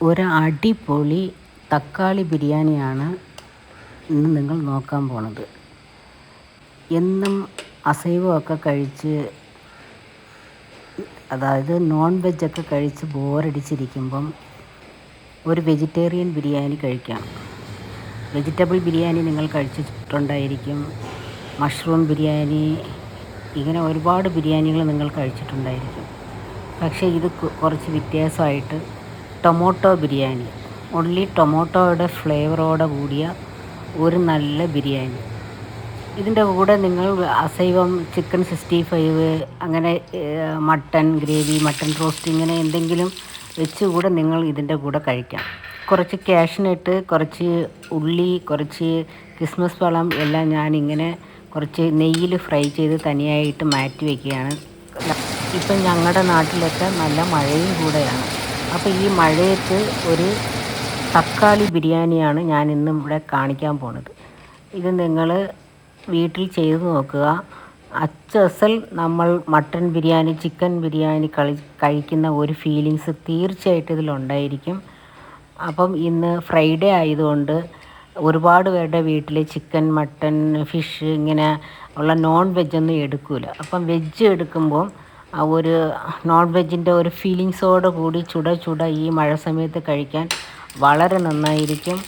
ഒരു അടിപൊളി തക്കാളി ബിരിയാണിയാണ് ഇന്ന് നിങ്ങൾ നോക്കാൻ പോണത്. എന്നും അസൈവമൊക്കെ കഴിച്ച്, അതായത് നോൺ വെജൊക്കെ കഴിച്ച് ബോറടിച്ചിരിക്കുമ്പം ഒരു വെജിറ്റേറിയൻ ബിരിയാണി കഴിക്കാം. വെജിറ്റബിൾ ബിരിയാണി നിങ്ങൾ കഴിച്ചിട്ടുണ്ടായിരിക്കും, മഷ്റൂം ബിരിയാണി, ഇങ്ങനെ ഒരുപാട് ബിരിയാണികൾ നിങ്ങൾ കഴിച്ചിട്ടുണ്ടായിരിക്കും. പക്ഷേ ഇത് കുറച്ച് വ്യത്യാസമായിട്ട് ടൊമാറ്റോ ബിരിയാണി, ഒൺലി ടൊമാറ്റോയുടെ ഫ്ലേവറോടെ കൂടിയ ഒരു നല്ല ബിരിയാണി. ഇതിൻ്റെ കൂടെ നിങ്ങൾ അസൈവം ചിക്കൻ 65 അങ്ങനെ മട്ടൻ ഗ്രേവി, മട്ടൻ റോസ്റ്റ്, ഇങ്ങനെ എന്തെങ്കിലും വെച്ച് കൂടെ നിങ്ങൾ ഇതിൻ്റെ കൂടെ കഴിക്കാം. കുറച്ച് കാഷ്നട്ട്, കുറച്ച് ഉള്ളി, കുറച്ച് കിസ്മസ് പഴം എല്ലാം ഞാനിങ്ങനെ കുറച്ച് നെയ്യിൽ ഫ്രൈ ചെയ്ത് തനിയായിട്ട് മാറ്റി വയ്ക്കുകയാണ്. ഇപ്പം ഞങ്ങളുടെ നാട്ടിലൊക്കെ നല്ല മഴയും കൂടെയാണ്. അപ്പോൾ ഈ മഴയത്ത് ഒരു തക്കാളി ബിരിയാണിയാണ് ഞാൻ ഇന്നും ഇവിടെ കാണിക്കാൻ പോണത്. ഇത് നിങ്ങൾ വീട്ടിൽ ചെയ്ത് നോക്കുക. അച്ചസൽ നമ്മൾ മട്ടൻ ബിരിയാണി, ചിക്കൻ ബിരിയാണി കഴിക്കുന്ന ഒരു ഫീലിങ്സ് തീർച്ചയായിട്ടും ഇതിലുണ്ടായിരിക്കും. അപ്പം ഇന്ന് ഫ്രൈഡേ ആയതുകൊണ്ട് ഒരുപാട് പേരുടെ വീട്ടിൽ ചിക്കൻ, മട്ടൻ, ഫിഷ് ഇങ്ങനെ ഉള്ള നോൺ വെജൊന്നും എടുക്കില്ല. അപ്പം വെജ് എടുക്കുമ്പോൾ ആ ഒരു നോൺ വെജിൻ്റെ ഒരു ഫീലിങ്സോട് കൂടി ചുട ഈ മഴ സമയത്ത് കഴിക്കാൻ വളരെ നന്നായിരിക്കും.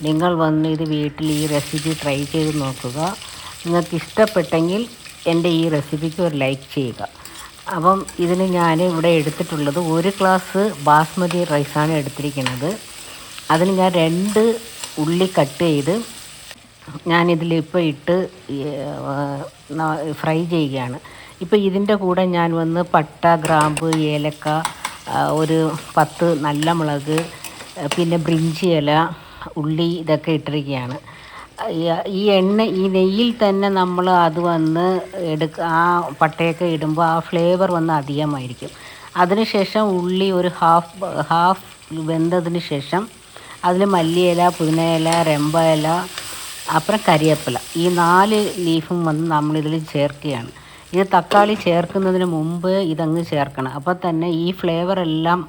നിങ്ങൾ വന്ന് ഇത് വീട്ടിൽ ഈ റെസിപ്പി ട്രൈ ചെയ്ത് നോക്കുക. നിങ്ങൾക്ക് ഇഷ്ടപ്പെട്ടെങ്കിൽ എൻ്റെ ഈ റെസിപ്പിക്ക് ഒരു ലൈക്ക് ചെയ്യുക. അപ്പം ഇതിന് ഞാൻ ഇവിടെ എടുത്തിട്ടുള്ളത് 1 ഗ്ലാസ് ബാസ്മതി റൈസാണ് എടുത്തിരിക്കുന്നത്. അതിന് ഞാൻ 2 ഉള്ളി കട്ട് ചെയ്ത് ഞാനിതിലിപ്പോൾ ഇട്ട് ഫ്രൈ ചെയ്യുകയാണ്. ഇപ്പോൾ ഇതിൻ്റെ കൂടെ ഞാൻ വന്ന് പട്ട, ഗ്രാമ്പ്, ഏലക്ക, ഒരു 10 നല്ല മുളക്, പിന്നെ ബ്രിഞ്ചി ഇല, ഉള്ളി, ഇതൊക്കെ ഇട്ടിരിക്കുകയാണ്. ഈ നെയ്യിൽ തന്നെ നമ്മൾ അത് വന്ന് ആ പട്ടയൊക്കെ ഇടുമ്പോൾ ആ ഫ്ലേവർ വന്ന് അധികമായിരിക്കും. അതിനുശേഷം ഉള്ളി ഒരു ഹാഫ് വെന്തതിന് ശേഷം അതിൽ മല്ലിയില, പുതിനയില, രമ്പ ഇല, അപ്പുറം കരിവേപ്പില, ഈ 4 ലീഫും വന്ന് നമ്മളിതിൽ ചേർക്കുകയാണ്. ഇത് തക്കാളി ചേർക്കുന്നതിന് മുമ്പ് ഇതങ്ങ് ചേർക്കണം. അപ്പോൾ തന്നെ ഈ ഫ്ലേവറെല്ലാം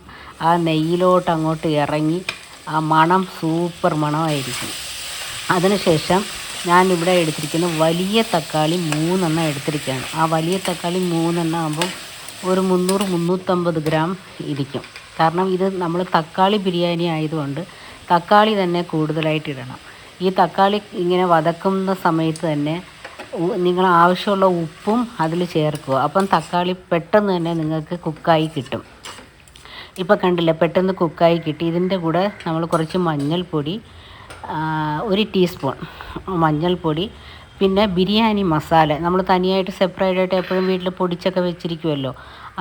ആ നെയ്യിലോട്ട് അങ്ങോട്ട് ഇറങ്ങി ആ മണം സൂപ്പർ മണമായിരിക്കും. അതിനുശേഷം ഞാനിവിടെ എടുത്തിരിക്കുന്ന വലിയ തക്കാളി 3 എടുത്തിരിക്കുകയാണ്. ആ വലിയ തക്കാളി 3 ആകുമ്പം ഒരു 300-350 ഗ്രാം ഇരിക്കും. കാരണം ഇത് നമ്മൾ തക്കാളി ബിരിയാണി ആയതുകൊണ്ട് തക്കാളി തന്നെ കൂടുതലായിട്ട് ഇടണം. ഈ തക്കാളി ഇങ്ങനെ വതക്കുന്ന സമയത്ത് തന്നെ നിങ്ങൾ ആവശ്യമുള്ള ഉപ്പും അതിൽ ചേർക്കുക. അപ്പം തക്കാളി പെട്ടെന്ന് തന്നെ നിങ്ങൾക്ക് കുക്കായി കിട്ടും. ഇപ്പോൾ കണ്ടില്ല, പെട്ടെന്ന് കുക്കായി കിട്ടി. ഇതിൻ്റെ കൂടെ നമ്മൾ കുറച്ച് മഞ്ഞൾപ്പൊടി, 1 ടീസ്പൂൺ മഞ്ഞൾപ്പൊടി, പിന്നെ ബിരിയാണി മസാല നമ്മൾ തനിയായിട്ട് സെപ്പറേറ്റായിട്ട് എപ്പോഴും വീട്ടിൽ പൊടിച്ചൊക്കെ വെച്ചിരിക്കുമല്ലോ,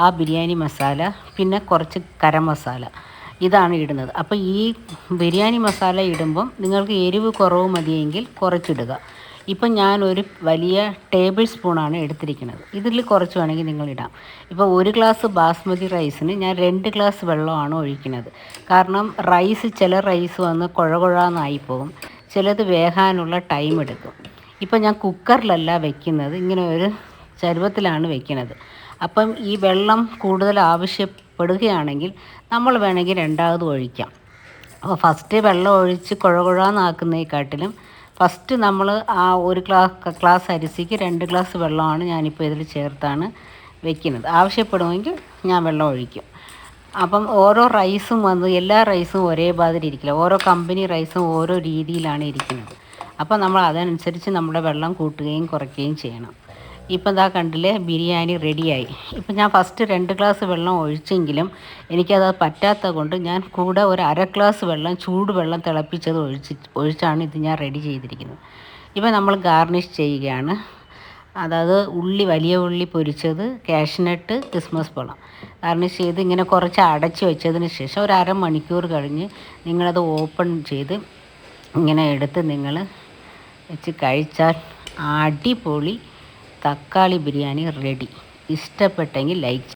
ആ ബിരിയാണി മസാല, പിന്നെ കുറച്ച് ഗരം മസാല, ഇതാണ് ഇടുന്നത്. അപ്പോൾ ഈ ബിരിയാണി മസാല ഇടുമ്പം നിങ്ങൾക്ക് എരിവ് കുറവ് മതിയെങ്കിൽ കുറച്ചിടുക. ഇപ്പം ഞാനൊരു വലിയ ടേബിൾ സ്പൂണാണ് എടുത്തിരിക്കുന്നത്. ഇതിൽ കുറച്ച് വേണമെങ്കിൽ നിങ്ങളിടാം. ഇപ്പോൾ 1 ഗ്ലാസ് ബാസ്മതി റൈസിന് ഞാൻ 2 ഗ്ലാസ് വെള്ളമാണ് ഒഴിക്കുന്നത്. കാരണം ചില റൈസ് വന്ന് കുഴകുഴാന്നായി പോകും, ചിലത് വേകാനുള്ള ടൈം എടുക്കും. ഇപ്പം ഞാൻ കുക്കറിലല്ല വെക്കുന്നത്, ഇങ്ങനെ ഒരു ചരുവത്തിലാണ് വെക്കുന്നത്. അപ്പം ഈ വെള്ളം കൂടുതൽ ആവശ്യപ്പെടുകയാണെങ്കിൽ നമ്മൾ വേണമെങ്കിൽ 2ാമത് ഒഴിക്കാം. അപ്പോൾ ഫസ്റ്റ് വെള്ളം ഒഴിച്ച് കുഴകുഴാന്നാക്കുന്നതിനെക്കാട്ടിലും ഫസ്റ്റ് നമ്മൾ ആ 1 ഗ്ലാസ് അരിസിക്ക് 2 ഗ്ലാസ് വെള്ളമാണ് ഞാനിപ്പോൾ ഇതിൽ ചേർത്താണ് വെക്കുന്നത്. ആവശ്യപ്പെടുമെങ്കിൽ ഞാൻ വെള്ളം ഒഴിക്കും. അപ്പം ഓരോ റൈസും വന്ന് എല്ലാ റൈസും ഒരേ മാതിരി ഇരിക്കില്ല. ഓരോ കമ്പനി റൈസും ഓരോ രീതിയിലാണ് ഇരിക്കുന്നത്. അപ്പോൾ നമ്മൾ അതനുസരിച്ച് നമ്മുടെ വെള്ളം കൂട്ടുകയും കുറയ്ക്കുകയും ചെയ്യണം. ഇപ്പം ദാ കണ്ടില്ലേ, ബിരിയാണി റെഡിയായി. ഇപ്പം ഞാൻ ഫസ്റ്റ് 2 ഗ്ലാസ് വെള്ളം ഒഴിച്ചെങ്കിലും എനിക്കത് പറ്റാത്തത് കൊണ്ട് ഞാൻ കൂടെ ഒരു 1/2 ഗ്ലാസ് വെള്ളം, ചൂടുവെള്ളം തിളപ്പിച്ചത് ഒഴിച്ചാണ് ഇത് ഞാൻ റെഡി ചെയ്തിരിക്കുന്നത്. ഇപ്പം നമ്മൾ ഗാർണിഷ് ചെയ്യുകയാണ്. അതായത് വലിയ ഉള്ളി പൊരിച്ചത്, കാഷ്നട്ട്, കിസ്മസ് പഴം ഗാർണിഷ് ചെയ്ത് ഇങ്ങനെ കുറച്ച് അടച്ച് വെച്ചതിന് ശേഷം ഒരു 1/2 മണിക്കൂർ കഴിഞ്ഞ് നിങ്ങളത് ഓപ്പൺ ചെയ്ത് ഇങ്ങനെ എടുത്ത് നിങ്ങൾ വെച്ച് കഴിച്ചാൽ അടിപൊളി തക്കാളി ബിരിയാണി റെഡി. ഇഷ്ടപ്പെട്ടെങ്കിൽ ലൈക്ക്